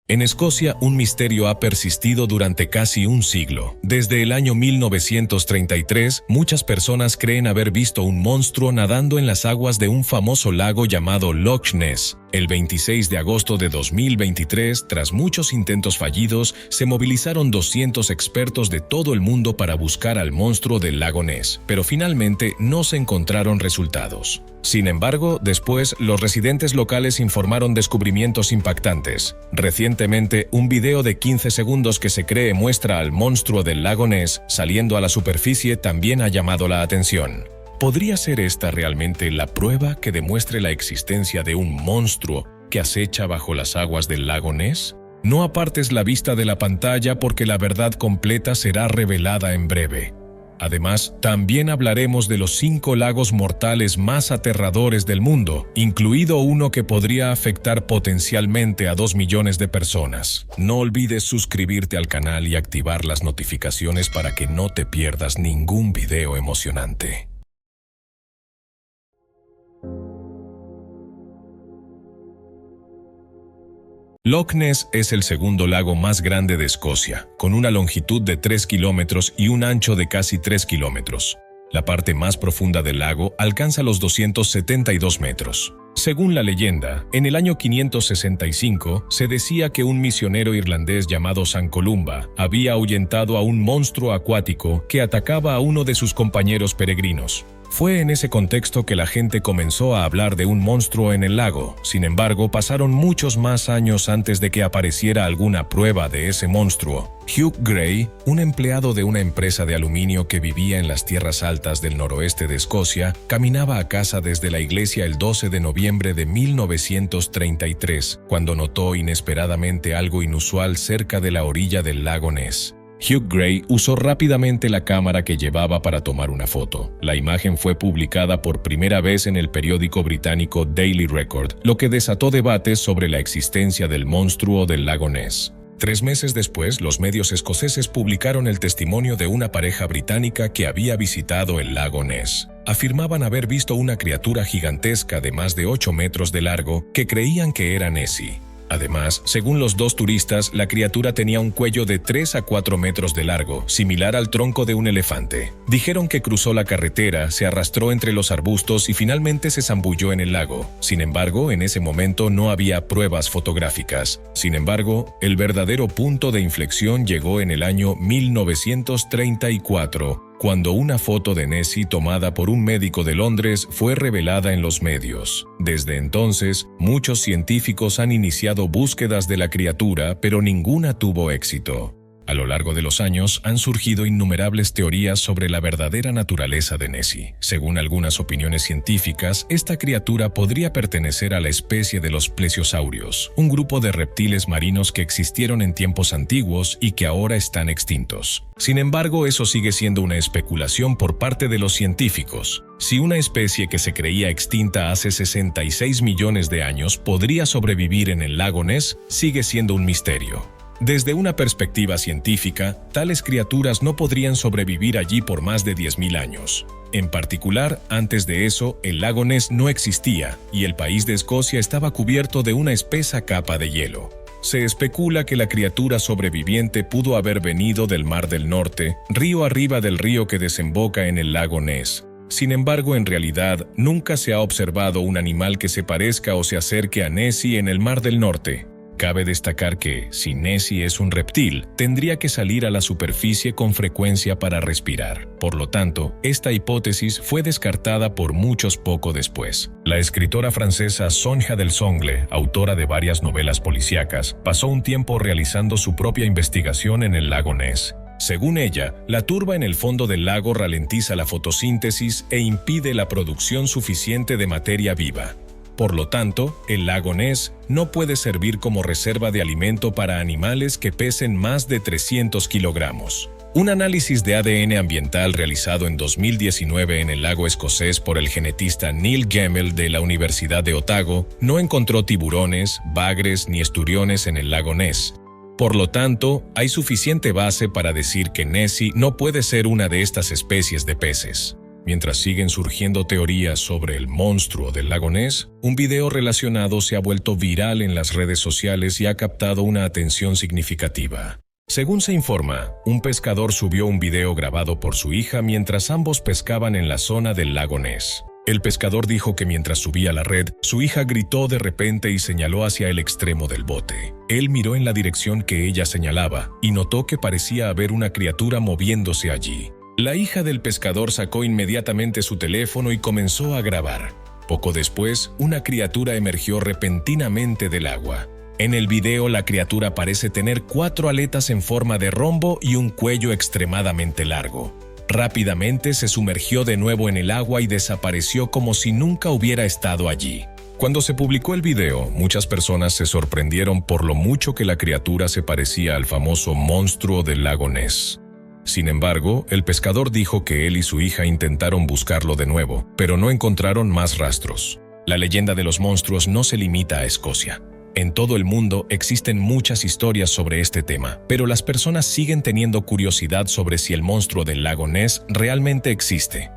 En Escocia, un misterio ha persistido durante casi un siglo. Desde el año 1933, muchas personas creen haber visto un monstruo nadando en las aguas de un famoso lago llamado Loch Ness. El 26 de agosto de 2023, tras muchos intentos fallidos, se movilizaron 200 expertos de todo el mundo para buscar al monstruo del lago Ness, pero finalmente no se encontraron resultados. Sin embargo, después, los residentes locales informaron descubrimientos impactantes. Recientemente, un video de 15 segundos que se cree muestra al monstruo del lago Ness saliendo a la superficie también ha llamado la atención. ¿Podría ser esta realmente la prueba que demuestre la existencia de un monstruo que acecha bajo las aguas del lago Ness? No apartes la vista de la pantalla porque la verdad completa será revelada en breve. Además, también hablaremos de los 5 lagos mortales más aterradores del mundo, incluido uno que podría afectar potencialmente a 2 millones de personas. No olvides suscribirte al canal y activar las notificaciones para que no te pierdas ningún video emocionante. Loch Ness es el segundo lago más grande de Escocia, con una longitud de 3 kilómetros y un ancho de casi 3 kilómetros. La parte más profunda del lago alcanza los 272 metros. Según la leyenda, en el año 565 se decía que un misionero irlandés llamado San Columba había ahuyentado a un monstruo acuático que atacaba a uno de sus compañeros peregrinos. Fue en ese contexto que la gente comenzó a hablar de un monstruo en el lago. Sin embargo, pasaron muchos más años antes de que apareciera alguna prueba de ese monstruo. Hugh Gray, un empleado de una empresa de aluminio que vivía en las tierras altas del noroeste de Escocia, caminaba a casa desde la iglesia el 12 de noviembre de 1933, cuando notó inesperadamente algo inusual cerca de la orilla del lago Ness. Hugh Gray usó rápidamente la cámara que llevaba para tomar una foto. La imagen fue publicada por primera vez en el periódico británico Daily Record, lo que desató debates sobre la existencia del monstruo del lago Ness. 3 meses después, los medios escoceses publicaron el testimonio de una pareja británica que había visitado el lago Ness. Afirmaban haber visto una criatura gigantesca de más de 8 metros de largo que creían que era Nessie. Además, según los 2 turistas, la criatura tenía un cuello de 3 a 4 metros de largo, similar al tronco de un elefante. Dijeron que cruzó la carretera, se arrastró entre los arbustos y finalmente se zambulló en el lago. Sin embargo, en ese momento no había pruebas fotográficas. Sin embargo, el verdadero punto de inflexión llegó en el año 1934, cuando una foto de Nessie tomada por un médico de Londres fue revelada en los medios. Desde entonces, muchos científicos han iniciado búsquedas de la criatura, pero ninguna tuvo éxito. A lo largo de los años, han surgido innumerables teorías sobre la verdadera naturaleza de Nessie. Según algunas opiniones científicas, esta criatura podría pertenecer a la especie de los plesiosaurios, un grupo de reptiles marinos que existieron en tiempos antiguos y que ahora están extintos. Sin embargo, eso sigue siendo una especulación por parte de los científicos. Si una especie que se creía extinta hace 66 millones de años podría sobrevivir en el lago Ness, sigue siendo un misterio. Desde una perspectiva científica, tales criaturas no podrían sobrevivir allí por más de 10.000 años. En particular, antes de eso, el lago Ness no existía y el país de Escocia estaba cubierto de una espesa capa de hielo. Se especula que la criatura sobreviviente pudo haber venido del Mar del Norte, río arriba del río que desemboca en el lago Ness. Sin embargo, en realidad, nunca se ha observado un animal que se parezca o se acerque a Nessie en el Mar del Norte. Cabe destacar que, si Nessie es un reptil, tendría que salir a la superficie con frecuencia para respirar. Por lo tanto, esta hipótesis fue descartada por muchos poco después. La escritora francesa Sonia del Songle, autora de varias novelas policíacas, pasó un tiempo realizando su propia investigación en el lago Ness. Según ella, la turba en el fondo del lago ralentiza la fotosíntesis e impide la producción suficiente de materia viva. Por lo tanto, el lago Ness no puede servir como reserva de alimento para animales que pesen más de 300 kilogramos. Un análisis de ADN ambiental realizado en 2019 en el lago escocés por el genetista Neil Gemmell de la Universidad de Otago no encontró tiburones, bagres ni esturiones en el lago Ness. Por lo tanto, hay suficiente base para decir que Nessie no puede ser una de estas especies de peces. Mientras siguen surgiendo teorías sobre el monstruo del lago Ness, un video relacionado se ha vuelto viral en las redes sociales y ha captado una atención significativa. Según se informa, un pescador subió un video grabado por su hija mientras ambos pescaban en la zona del lago Ness. El pescador dijo que mientras subía la red, su hija gritó de repente y señaló hacia el extremo del bote. Él miró en la dirección que ella señalaba y notó que parecía haber una criatura moviéndose allí. La hija del pescador sacó inmediatamente su teléfono y comenzó a grabar. Poco después, una criatura emergió repentinamente del agua. En el video, la criatura parece tener 4 aletas en forma de rombo y un cuello extremadamente largo. Rápidamente se sumergió de nuevo en el agua y desapareció como si nunca hubiera estado allí. Cuando se publicó el video, muchas personas se sorprendieron por lo mucho que la criatura se parecía al famoso monstruo del lago Ness. Sin embargo, el pescador dijo que él y su hija intentaron buscarlo de nuevo, pero no encontraron más rastros. La leyenda de los monstruos no se limita a Escocia. En todo el mundo existen muchas historias sobre este tema, pero las personas siguen teniendo curiosidad sobre si el monstruo del lago Ness realmente existe.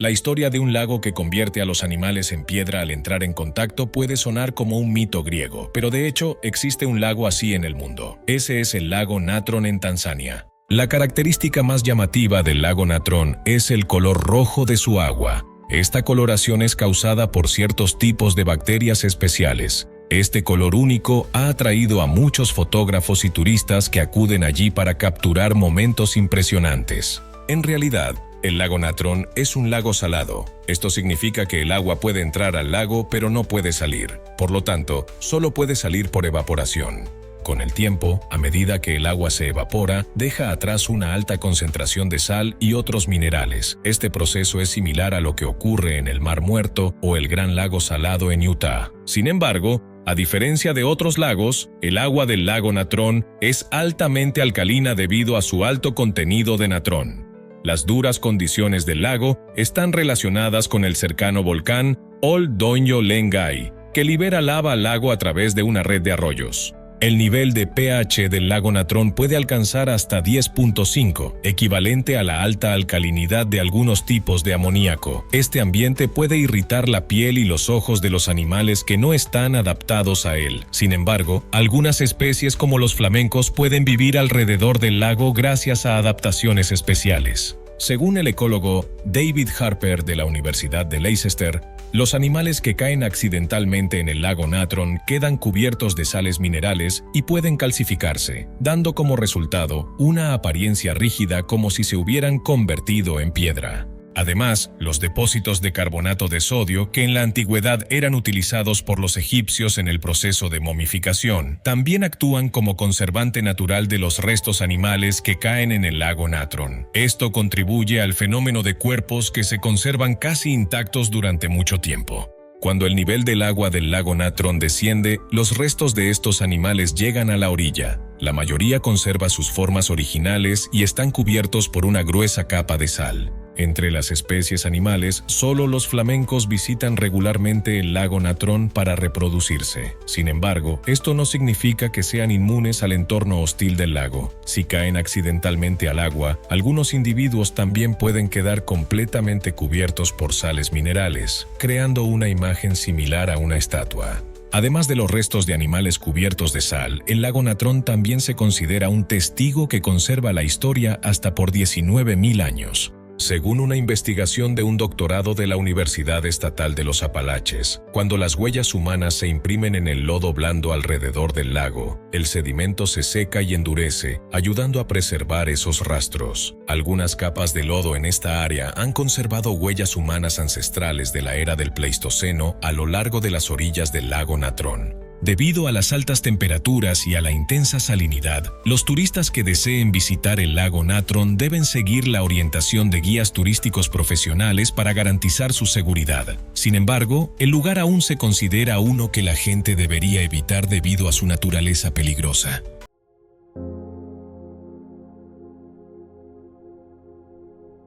La historia de un lago que convierte a los animales en piedra al entrar en contacto puede sonar como un mito griego, pero de hecho existe un lago así en el mundo. Ese es el lago Natron en Tanzania. La característica más llamativa del lago Natron es el color rojo de su agua. Esta coloración es causada por ciertos tipos de bacterias especiales. Este color único ha atraído a muchos fotógrafos y turistas que acuden allí para capturar momentos impresionantes. En realidad, el lago Natron es un lago salado. Esto significa que el agua puede entrar al lago pero no puede salir. Por lo tanto, solo puede salir por evaporación. Con el tiempo, a medida que el agua se evapora, deja atrás una alta concentración de sal y otros minerales. Este proceso es similar a lo que ocurre en el Mar Muerto o el Gran Lago Salado en Utah. Sin embargo, a diferencia de otros lagos, el agua del lago Natron es altamente alcalina debido a su alto contenido de natrón. Las duras condiciones del lago están relacionadas con el cercano volcán Ol Doinyo Lengai, que libera lava al lago a través de una red de arroyos. El nivel de pH del lago Natron puede alcanzar hasta 10.5, equivalente a la alta alcalinidad de algunos tipos de amoníaco. Este ambiente puede irritar la piel y los ojos de los animales que no están adaptados a él. Sin embargo, algunas especies como los flamencos pueden vivir alrededor del lago gracias a adaptaciones especiales. Según el ecólogo David Harper de la Universidad de Leicester, los animales que caen accidentalmente en el lago Natron quedan cubiertos de sales minerales y pueden calcificarse, dando como resultado una apariencia rígida como si se hubieran convertido en piedra. Además, los depósitos de carbonato de sodio, que en la antigüedad eran utilizados por los egipcios en el proceso de momificación, también actúan como conservante natural de los restos animales que caen en el lago Natron. Esto contribuye al fenómeno de cuerpos que se conservan casi intactos durante mucho tiempo. Cuando el nivel del agua del lago Natron desciende, los restos de estos animales llegan a la orilla. La mayoría conserva sus formas originales y están cubiertos por una gruesa capa de sal. Entre las especies animales, solo los flamencos visitan regularmente el lago Natron para reproducirse. Sin embargo, esto no significa que sean inmunes al entorno hostil del lago. Si caen accidentalmente al agua, algunos individuos también pueden quedar completamente cubiertos por sales minerales, creando una imagen similar a una estatua. Además de los restos de animales cubiertos de sal, el lago Natron también se considera un testigo que conserva la historia hasta por 19.000 años. Según una investigación de un doctorado de la Universidad Estatal de los Apalaches, cuando las huellas humanas se imprimen en el lodo blando alrededor del lago, el sedimento se seca y endurece, ayudando a preservar esos rastros. Algunas capas de lodo en esta área han conservado huellas humanas ancestrales de la era del Pleistoceno a lo largo de las orillas del lago Natron. Debido a las altas temperaturas y a la intensa salinidad, los turistas que deseen visitar el lago Natron deben seguir la orientación de guías turísticos profesionales para garantizar su seguridad. Sin embargo, el lugar aún se considera uno que la gente debería evitar debido a su naturaleza peligrosa.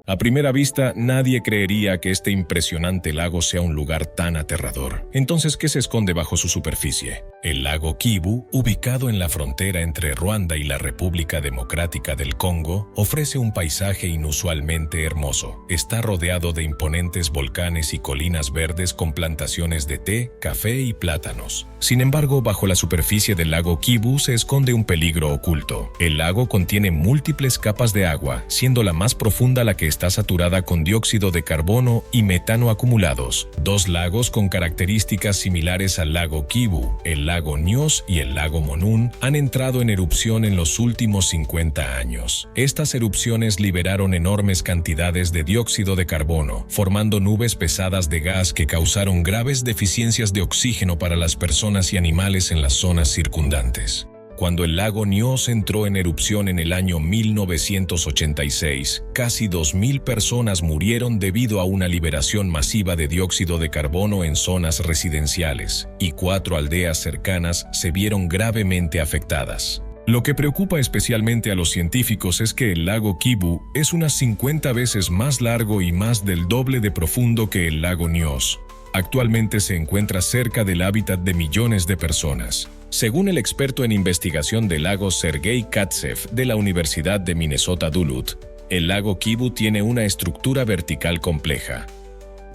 A primera vista, nadie creería que este impresionante lago sea un lugar tan aterrador. Entonces, ¿qué se esconde bajo su superficie? El lago Kivu, ubicado en la frontera entre Ruanda y la República Democrática del Congo, ofrece un paisaje inusualmente hermoso. Está rodeado de imponentes volcanes y colinas verdes con plantaciones de té, café y plátanos. Sin embargo, bajo la superficie del lago Kivu se esconde un peligro oculto. El lago contiene múltiples capas de agua, siendo la más profunda la que está saturada con dióxido de carbono y metano acumulados. Dos lagos con características similares al lago Kivu, el lago Nyos y el lago Monún, han entrado en erupción en los últimos 50 años. Estas erupciones liberaron enormes cantidades de dióxido de carbono, formando nubes pesadas de gas que causaron graves deficiencias de oxígeno para las personas y animales en las zonas circundantes. Cuando el lago Nyos entró en erupción en el año 1986, casi 2.000 personas murieron debido a una liberación masiva de dióxido de carbono en zonas residenciales, y 4 aldeas cercanas se vieron gravemente afectadas. Lo que preocupa especialmente a los científicos es que el lago Kivu es unas 50 veces más largo y más del doble de profundo que el lago Nyos. Actualmente se encuentra cerca del hábitat de millones de personas. Según el experto en investigación de lagos Sergei Katsev de la Universidad de Minnesota Duluth, el lago Kivu tiene una estructura vertical compleja.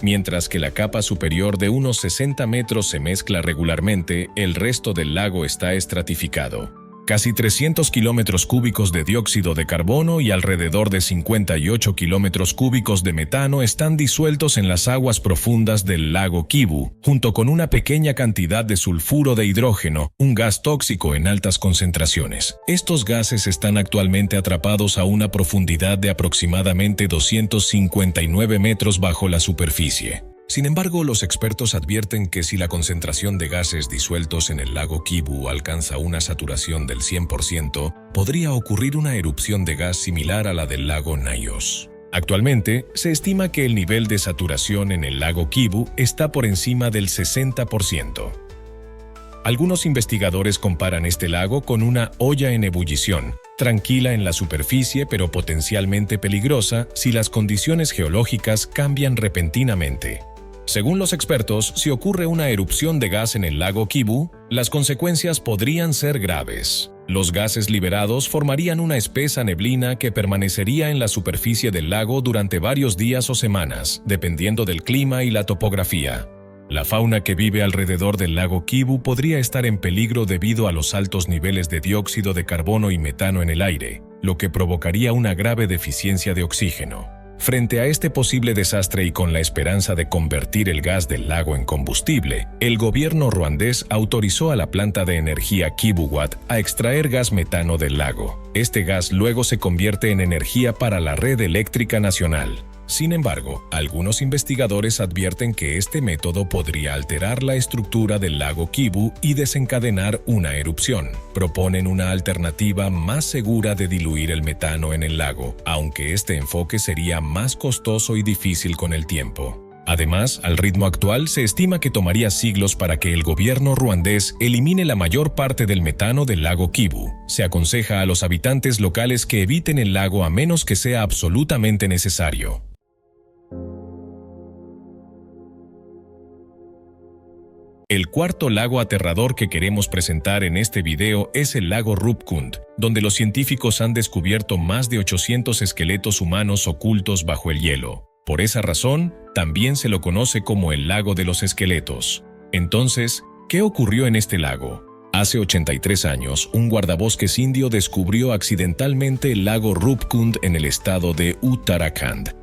Mientras que la capa superior de unos 60 metros se mezcla regularmente, el resto del lago está estratificado. Casi 300 kilómetros cúbicos de dióxido de carbono y alrededor de 58 kilómetros cúbicos de metano están disueltos en las aguas profundas del lago Kivu, junto con una pequeña cantidad de sulfuro de hidrógeno, un gas tóxico en altas concentraciones. Estos gases están actualmente atrapados a una profundidad de aproximadamente 259 metros bajo la superficie. Sin embargo, los expertos advierten que si la concentración de gases disueltos en el lago Kivu alcanza una saturación del 100%, podría ocurrir una erupción de gas similar a la del lago Nyos. Actualmente, se estima que el nivel de saturación en el lago Kivu está por encima del 60%. Algunos investigadores comparan este lago con una olla en ebullición, tranquila en la superficie pero potencialmente peligrosa si las condiciones geológicas cambian repentinamente. Según los expertos, si ocurre una erupción de gas en el lago Kivu, las consecuencias podrían ser graves. Los gases liberados formarían una espesa neblina que permanecería en la superficie del lago durante varios días o semanas, dependiendo del clima y la topografía. La fauna que vive alrededor del lago Kivu podría estar en peligro debido a los altos niveles de dióxido de carbono y metano en el aire, lo que provocaría una grave deficiencia de oxígeno. Frente a este posible desastre y con la esperanza de convertir el gas del lago en combustible, el gobierno ruandés autorizó a la planta de energía KivuWatt a extraer gas metano del lago. Este gas luego se convierte en energía para la red eléctrica nacional. Sin embargo, algunos investigadores advierten que este método podría alterar la estructura del lago Kivu y desencadenar una erupción. Proponen una alternativa más segura de diluir el metano en el lago, aunque este enfoque sería más costoso y difícil con el tiempo. Además, al ritmo actual se estima que tomaría siglos para que el gobierno ruandés elimine la mayor parte del metano del lago Kivu. Se aconseja a los habitantes locales que eviten el lago a menos que sea absolutamente necesario. El cuarto lago aterrador que queremos presentar en este video es el lago Rupkund, donde los científicos han descubierto más de 800 esqueletos humanos ocultos bajo el hielo. Por esa razón, también se lo conoce como el lago de los esqueletos. Entonces, ¿qué ocurrió en este lago? Hace 83 años, un guardabosques indio descubrió accidentalmente el lago Rupkund en el estado de Uttarakhand.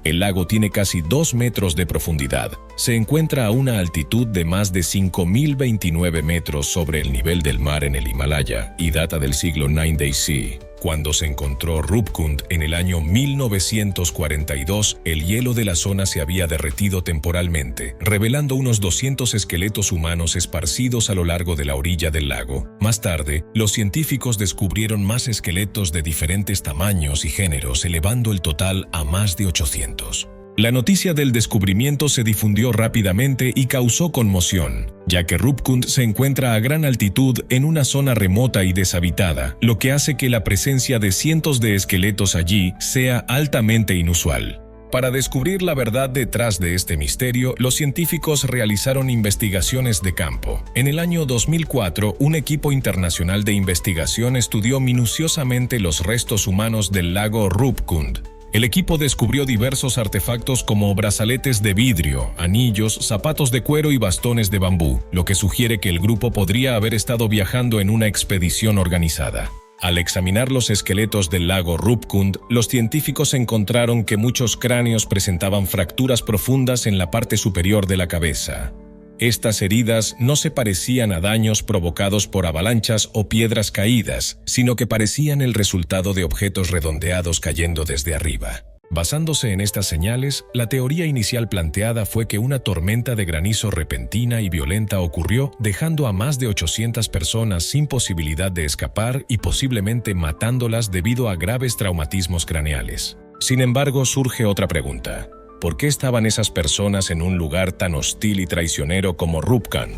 El lago tiene casi 2 metros de profundidad. Se encuentra a una altitud de más de 5.029 metros sobre el nivel del mar en el Himalaya y data del siglo IX DC. Cuando se encontró Rupkund en el año 1942, el hielo de la zona se había derretido temporalmente, revelando unos 200 esqueletos humanos esparcidos a lo largo de la orilla del lago. Más tarde, los científicos descubrieron más esqueletos de diferentes tamaños y géneros, elevando el total a más de 800. La noticia del descubrimiento se difundió rápidamente y causó conmoción, ya que Rupkund se encuentra a gran altitud en una zona remota y deshabitada, lo que hace que la presencia de cientos de esqueletos allí sea altamente inusual. Para descubrir la verdad detrás de este misterio, los científicos realizaron investigaciones de campo. En el año 2004, un equipo internacional de investigación estudió minuciosamente los restos humanos del lago Rupkund. El equipo descubrió diversos artefactos como brazaletes de vidrio, anillos, zapatos de cuero y bastones de bambú, lo que sugiere que el grupo podría haber estado viajando en una expedición organizada. Al examinar los esqueletos del lago Rupkund, los científicos encontraron que muchos cráneos presentaban fracturas profundas en la parte superior de la cabeza. Estas heridas no se parecían a daños provocados por avalanchas o piedras caídas, sino que parecían el resultado de objetos redondeados cayendo desde arriba. Basándose en estas señales, la teoría inicial planteada fue que una tormenta de granizo repentina y violenta ocurrió, dejando a más de 800 personas sin posibilidad de escapar y posiblemente matándolas debido a graves traumatismos craneales. Sin embargo, surge otra pregunta. ¿Por qué estaban esas personas en un lugar tan hostil y traicionero como Rupkund?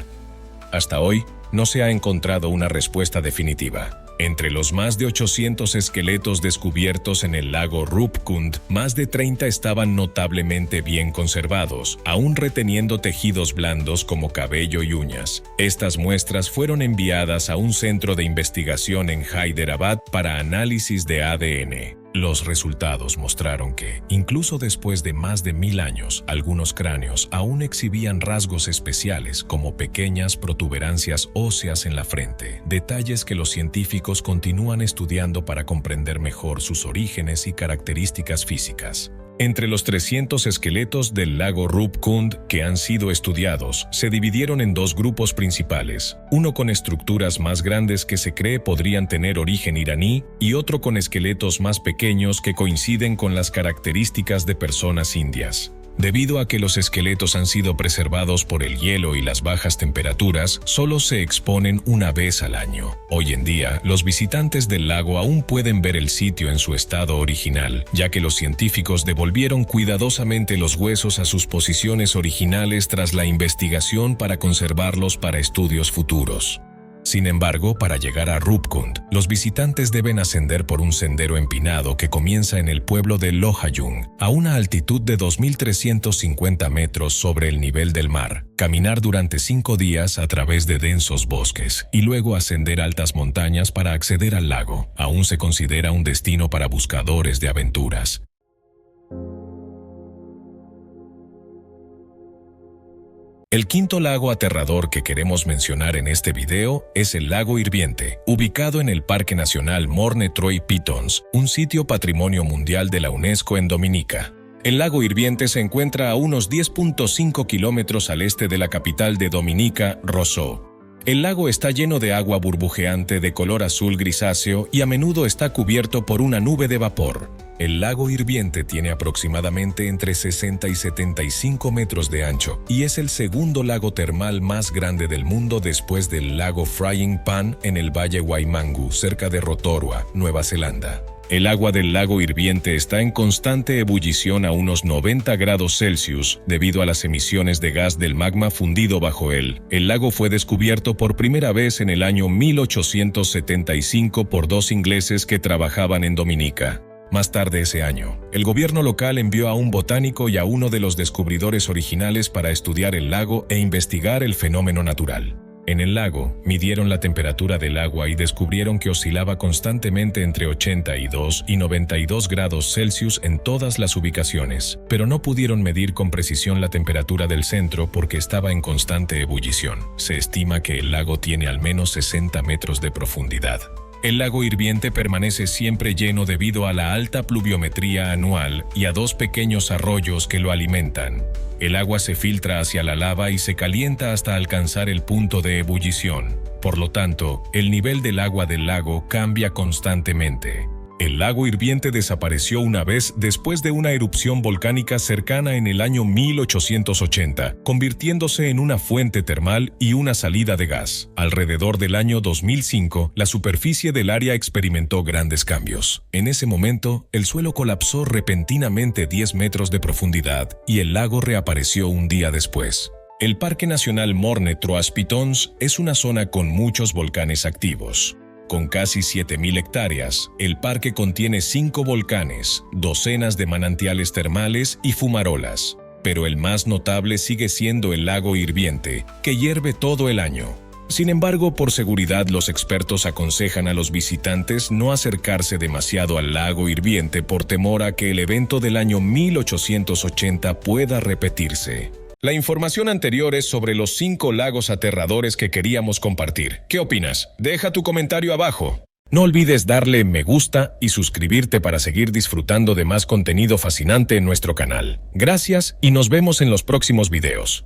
Hasta hoy, no se ha encontrado una respuesta definitiva. Entre los más de 800 esqueletos descubiertos en el lago Rupkund, más de 30 estaban notablemente bien conservados, aún reteniendo tejidos blandos como cabello y uñas. Estas muestras fueron enviadas a un centro de investigación en Hyderabad para análisis de ADN. Los resultados mostraron que, incluso después de más de 1000 años, algunos cráneos aún exhibían rasgos especiales como pequeñas protuberancias óseas en la frente, detalles que los científicos continúan estudiando para comprender mejor sus orígenes y características físicas. Entre los 300 esqueletos del lago Rupkund que han sido estudiados, se dividieron en dos grupos principales, uno con estructuras más grandes que se cree podrían tener origen iraní y otro con esqueletos más pequeños que coinciden con las características de personas indias. Debido a que los esqueletos han sido preservados por el hielo y las bajas temperaturas, solo se exponen una vez al año. Hoy en día, los visitantes del lago aún pueden ver el sitio en su estado original, ya que los científicos devolvieron cuidadosamente los huesos a sus posiciones originales tras la investigación para conservarlos para estudios futuros. Sin embargo, para llegar a Rupkund, los visitantes deben ascender por un sendero empinado que comienza en el pueblo de Lohayung, a una altitud de 2.350 metros sobre el nivel del mar, caminar durante 5 días a través de densos bosques y luego ascender altas montañas para acceder al lago. Aún se considera un destino para buscadores de aventuras. El quinto lago aterrador que queremos mencionar en este video es el lago Hirviente, ubicado en el Parque Nacional Morne Troy Pitons, un sitio patrimonio mundial de la UNESCO en Dominica. El lago Hirviente se encuentra a unos 10.5 kilómetros al este de la capital de Dominica, Roseau. El lago está lleno de agua burbujeante de color azul grisáceo y a menudo está cubierto por una nube de vapor. El lago Hirviente tiene aproximadamente entre 60 y 75 metros de ancho y es el segundo lago termal más grande del mundo después del lago Frying Pan en el Valle Waimangu, cerca de Rotorua, Nueva Zelanda. El agua del lago Hirviente está en constante ebullición a unos 90 grados Celsius debido a las emisiones de gas del magma fundido bajo él. El lago fue descubierto por primera vez en el año 1875 por 2 ingleses que trabajaban en Dominica. Más tarde ese año, el gobierno local envió a un botánico y a uno de los descubridores originales para estudiar el lago e investigar el fenómeno natural. En el lago, midieron la temperatura del agua y descubrieron que oscilaba constantemente entre 82 y 92 grados Celsius en todas las ubicaciones, pero no pudieron medir con precisión la temperatura del centro porque estaba en constante ebullición. Se estima que el lago tiene al menos 60 metros de profundidad. El lago Hirviente permanece siempre lleno debido a la alta pluviometría anual y a 2 pequeños arroyos que lo alimentan. El agua se filtra hacia la lava y se calienta hasta alcanzar el punto de ebullición. Por lo tanto, el nivel del agua del lago cambia constantemente. El lago hirviente desapareció una vez después de una erupción volcánica cercana en el año 1880, convirtiéndose en una fuente termal y una salida de gas. Alrededor del año 2005, la superficie del área experimentó grandes cambios. En ese momento, el suelo colapsó repentinamente 10 metros de profundidad y el lago reapareció un día después. El Parque Nacional Morne Trois Pitons es una zona con muchos volcanes activos. Con casi 7.000 hectáreas, el parque contiene 5 volcanes, docenas de manantiales termales y fumarolas. Pero el más notable sigue siendo el lago hirviente, que hierve todo el año. Sin embargo, por seguridad, los expertos aconsejan a los visitantes no acercarse demasiado al lago hirviente por temor a que el evento del año 1880 pueda repetirse. La información anterior es sobre los 5 lagos aterradores que queríamos compartir. ¿Qué opinas? Deja tu comentario abajo. No olvides darle me gusta y suscribirte para seguir disfrutando de más contenido fascinante en nuestro canal. Gracias y nos vemos en los próximos videos.